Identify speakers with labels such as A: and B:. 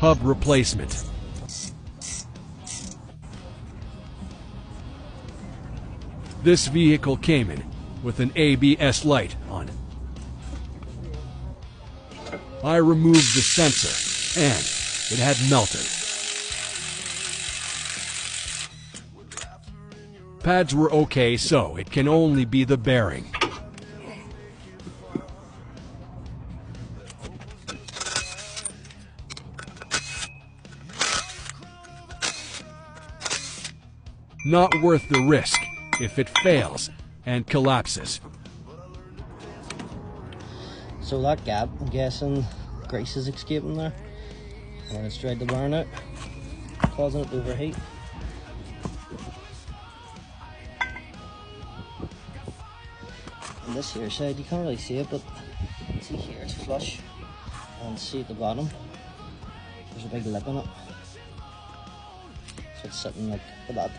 A: Hub replacement. This vehicle came in with an ABS light on. I removed the sensor, and it had melted. Pads were okay, so it can only be the bearing. Not worth the risk if it fails and collapses.
B: So that gap, I'm guessing grease is escaping there when it's dried the bearing out, causing it to overheat. On this here side you can't really see it, but see here it's flush, and see at the bottom there's a big lip in it, so it's sitting like that.